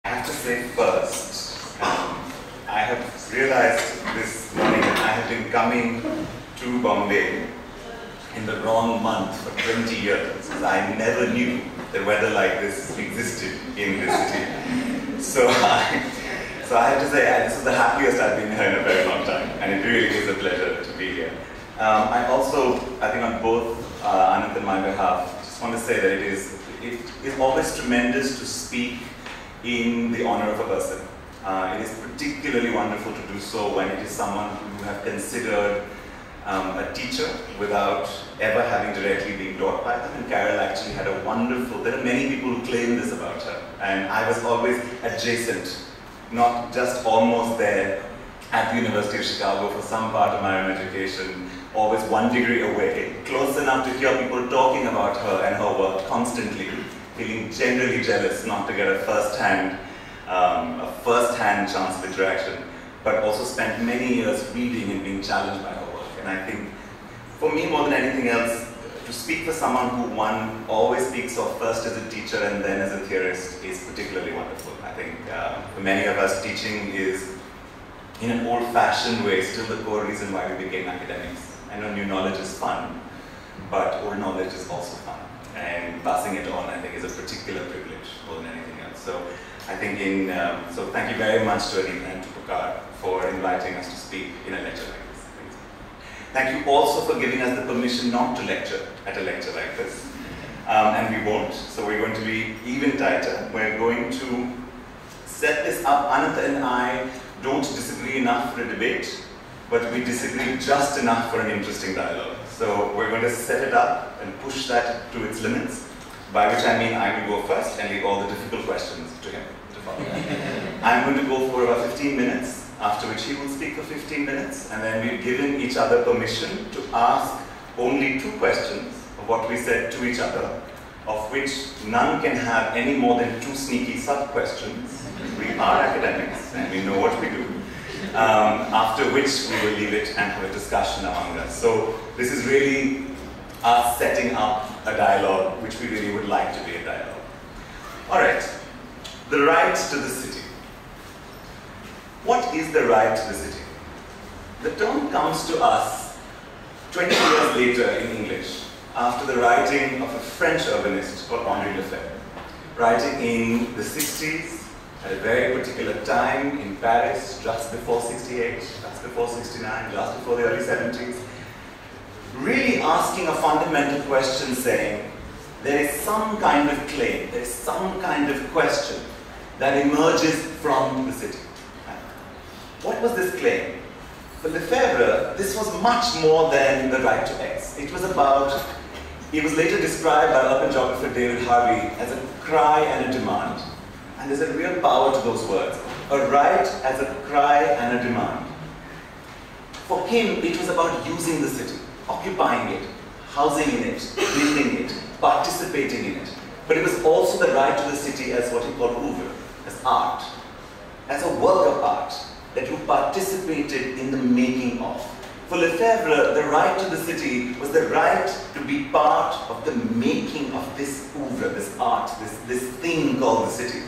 I have to say first, I have realized this morning that I have been coming to Bombay in the wrong month for 20 years, because I never knew that weather like this existed in this city. So I have to say, this is the happiest I've been here in a very long time, and it really is a pleasure to be here. I also, I think on both Anand and my behalf, just want to say that it is always tremendous to speak in the honor of a person. It is particularly wonderful to do so when it is someone who you have considered a teacher without ever having directly been taught by them. And Carol actually had a wonderful, there are many people who claim this about her, and I was always adjacent, not just almost there at the University of Chicago for some part of my own education, always 1 degree away, close enough to hear people talking about her and her work constantly, feeling generally jealous not to get a first-hand chance of interaction, but also spent many years reading and being challenged by her work. And I think, for me more than anything else, to speak for someone who one always speaks of first as a teacher and then as a theorist is particularly wonderful. I think for many of us, teaching is, in an old-fashioned way, still the core reason why we became academics. I know new knowledge is fun, but old knowledge is also fun. And passing it on, I think, is a particular privilege more than anything else. So I think so thank you very much to Anita and to Pukar for inviting us to speak in a lecture like this. Thank you also for giving us the permission not to lecture at a lecture like this. And we won't, so we're going to be even tighter. We're going to set this up. Ananta and I don't disagree enough for a debate, but we disagree just enough for an interesting dialogue. So we're going to set it up and push that to its limits, by which I mean I will go first and leave all the difficult questions to him to follow. I'm going to go for about 15 minutes, after which he will speak for 15 minutes, and then we've given each other permission to ask only 2 questions of what we said to each other, of which none can have any more than 2 sneaky sub-questions. We are academics and we know what we do. After which we will leave it and have a discussion among us. So this is really us setting up a dialogue, which we really would like to be a dialogue. All right, the right to the city. What is the right to the city? The term comes to us 20 years later in English, after the writing of a French urbanist called Henri Lefebvre, writing in the 60s, at a very particular time in Paris, just before 68, just before 69, just before the early 70s, really asking a fundamental question, saying, there is some kind of claim, there is some kind of question that emerges from the city. What was this claim? For Lefebvre, this was much more than the right to X. It was later described by urban geographer David Harvey as a cry and a demand. And there's a real power to those words. A right as a cry and a demand. For him, it was about using the city, occupying it, housing in it, building it, participating in it. But it was also the right to the city as what he called oeuvre, as art, as a work of art that you participated in the making of. For Lefebvre, the right to the city was the right to be part of the making of this oeuvre, this art, this thing called the city.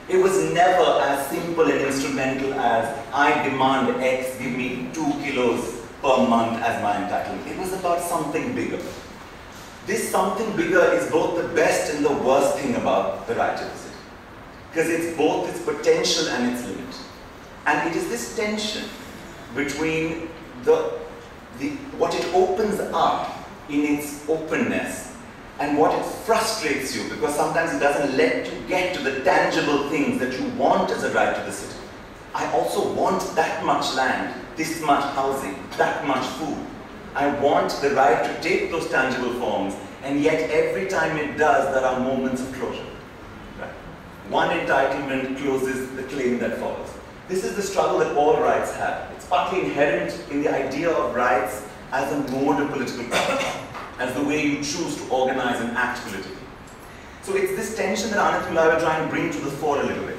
It was never as simple and instrumental as, I demand X, give me 2 kilos per month as my entitlement. It was about something bigger. This something bigger is both the best and the worst thing about the right to the city, because it's both its potential and its limit. And it is this tension between what it opens up in its openness and what it frustrates you, because sometimes it doesn't let you get to the tangible things that you want as a right to the city. I also want that much land, this much housing, that much food. I want the right to take those tangible forms, and yet every time it does, there are moments of closure. Right? One entitlement closes the claim that follows. This is the struggle that all rights have. It's partly inherent in the idea of rights as a mode of political power, as the way you choose to organize and act politically. So it's this tension that Anand and I were trying to bring to the fore a little bit.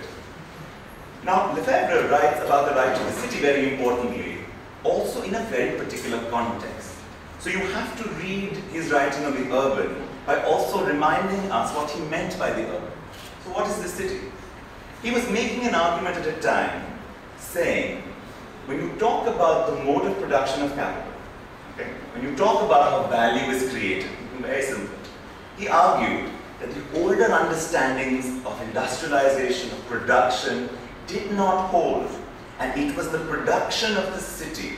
Now, Lefebvre writes about the right to the city very importantly, also in a very particular context. So you have to read his writing on the urban by also reminding us what he meant by the urban. So what is the city? He was making an argument at a time saying, when you talk about the mode of production of capital, okay, when you talk about how value is created, very simple, he argued that the older understandings of industrialization, of production, did not hold, and it was the production of the city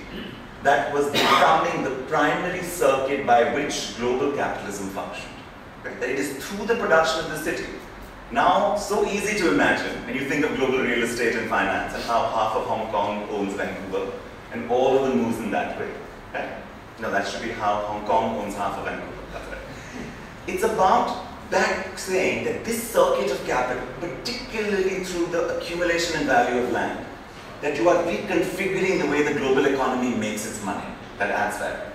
that was becoming the primary circuit by which global capitalism functioned. Okay? That it is through the production of the city. Now, so easy to imagine when you think of global real estate and finance and how half of Hong Kong owns Vancouver and all of the moves in that way. Right? No, that should be how Hong Kong owns half of Vancouver. That's right. It's about that saying that this circuit of capital, particularly through the accumulation and value of land, that you are reconfiguring the way the global economy makes its money. That adds value.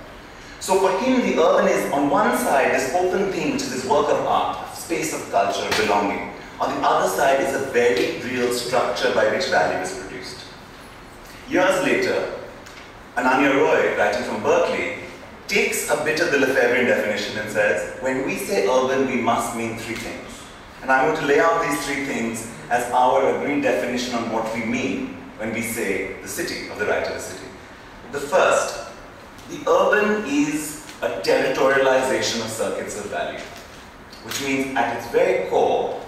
So for him, the urban is on one side this open thing, which is this work of art, a space of culture, belonging. On the other side is a very real structure by which value is produced. Years later, Ananya Roy, writing from Berkeley, takes a bit of the Lefebvrean definition and says, when we say urban, we must mean three things. And I'm going to lay out these three things as our agreed definition on what we mean when we say the city, of the right of the city. The first, the urban is a territorialization of circuits of value, which means at its very core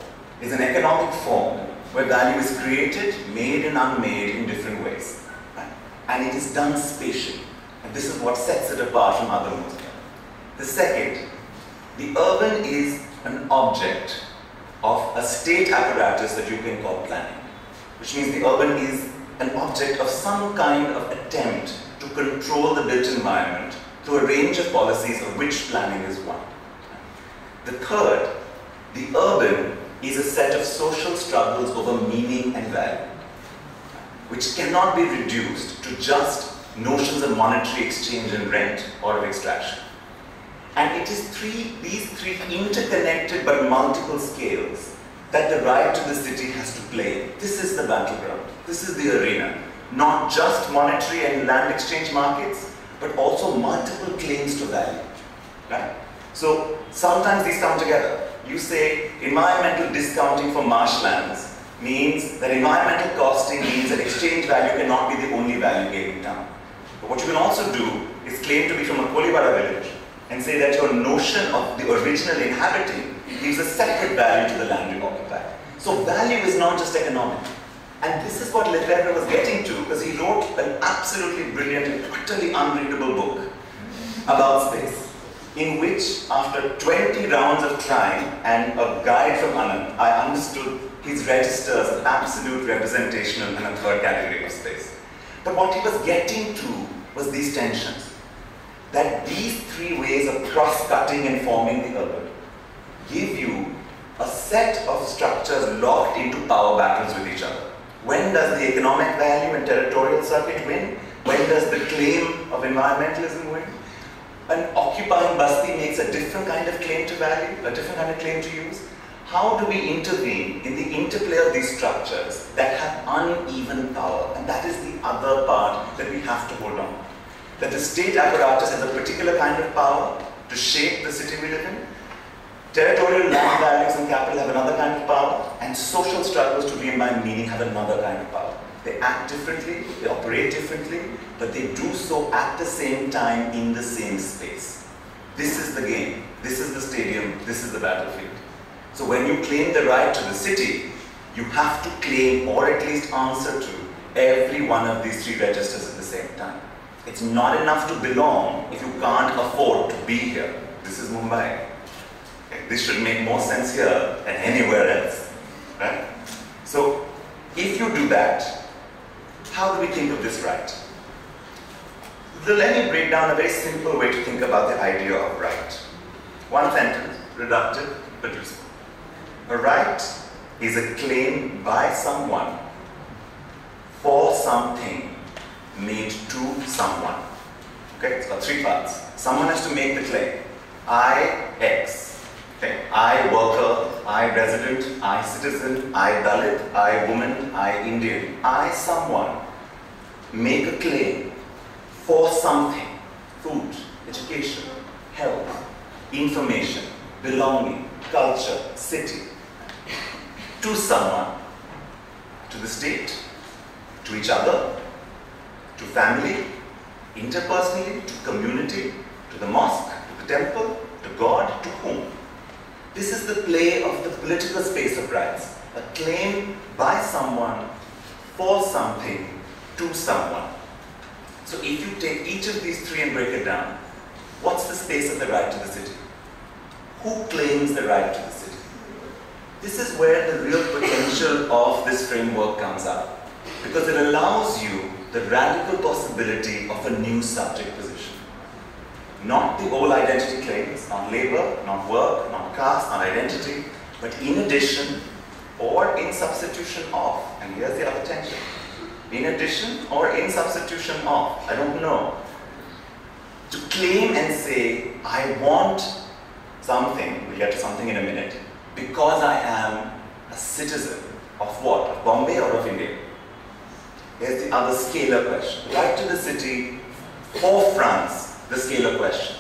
is an economic form where value is created, made and unmade in different ways. Right? And it is done spatially. And this is what sets it apart from other modes. The second, the urban is an object of a state apparatus that you can call planning, which means the urban is an object of some kind of attempt to control the built environment through a range of policies of which planning is one. The third, the urban is a set of social struggles over meaning and value, which cannot be reduced to just notions of monetary exchange and rent or of extraction. And it is these three interconnected but multiple scales that the right to the city has to play. This is the battleground. This is the arena. Not just monetary and land exchange markets, but also multiple claims to value. Right? So sometimes these come together. You say environmental discounting for marshlands means that environmental costing means that exchange value cannot be the only value game in town. But what you can also do is claim to be from a Kolibara village and say that your notion of the original inhabiting gives a separate value to the land you occupy. So value is not just economic. And this is what Lefebvre was getting to, because he wrote an absolutely brilliant and utterly unreadable book about space, in which after 20 rounds of trying and a guide from Anand, I understood his register as an absolute representation and a third category of space. But what he was getting to was these tensions. That these three ways of cross-cutting and forming the urban give you a set of structures locked into power battles with each other. When does the economic value and territorial circuit win? When does the claim of environmentalism win? An occupying basti makes a different kind of claim to value, a different kind of claim to use. How do we intervene in the interplay of these structures that have uneven power? And that is the other part that we have to hold on. That the state apparatus has a particular kind of power to shape the city we live in. Territorial land values and capital have another kind of power, and social struggles to reimbind meaning have another kind of power. They act differently, they operate differently, but they do so at the same time in the same space. This is the game, this is the stadium, this is the battlefield. So when you claim the right to the city, you have to claim or at least answer to every one of these three registers at the same time. It's not enough to belong if you can't afford to be here. This is Mumbai. This should make more sense here than anywhere else, right? So, if you do that, how do we think of this right? Let me break down a very simple way to think about the idea of right. One sentence, reductive but useful. A right is a claim by someone for something made to someone. Okay, it's got three parts. Someone has to make the claim. I, X. Okay. I worker, I resident, I citizen, I Dalit, I woman, I Indian. I, someone, make a claim for something. Food, education, health, information, belonging, culture, city. To someone to the state, to each other, to family, interpersonally, to community, to the mosque, to the temple, to God, to whom? This is the play of the political space of rights, a claim by someone for something to someone. So if you take each of these three and break it down, what's the space of the right to the city? Who claims the right to the city? This is where the real potential of this framework comes out, because it allows you the radical possibility of a new subject position. Not the old identity claims, not labor, not work, not caste, not identity, but in addition or in substitution of, and here's the other tension, in addition or in substitution of, I don't know, to claim and say, I want something, we'll get to something in a minute, because I am a citizen of what? Of Bombay or of India? Here's the other scalar question. Right to the city for France, the scalar question.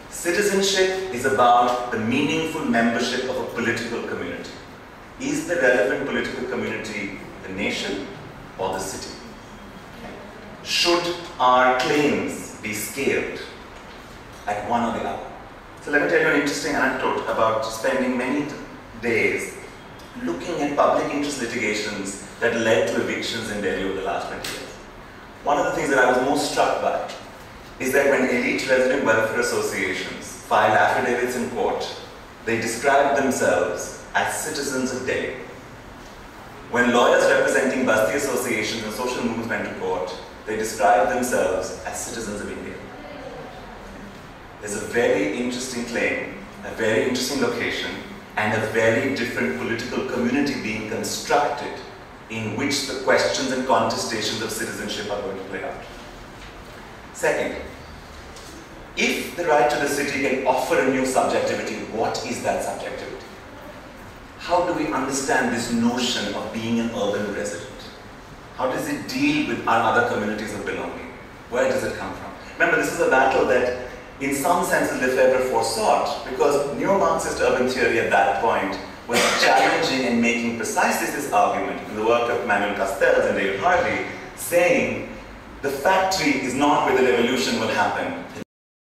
Citizenship is about the meaningful membership of a political community. Is the relevant political community the nation or the city? Should our claims be scaled at one or the other? So let me tell you an interesting anecdote about spending many days looking at public interest litigations that led to evictions in Delhi over the last 20 years. One of the things that I was most struck by is that when elite resident welfare associations filed affidavits in court, they described themselves as citizens of Delhi. When lawyers representing Basti associations and social movements went to court, they described themselves as citizens of India. There's a very interesting claim, a very interesting location, and a very different political community being constructed in which the questions and contestations of citizenship are going to play out. Second, if the right to the city can offer a new subjectivity, what is that subjectivity? How do we understand this notion of being an urban resident? How does it deal with our other communities of belonging? Where does it come from? Remember, this is a battle that in some senses Lefebvre foresought, because neo-Marxist urban theory at that point was challenging and making precisely this argument in the work of Manuel Castells and David Harvey, saying the factory is not where the revolution will happen.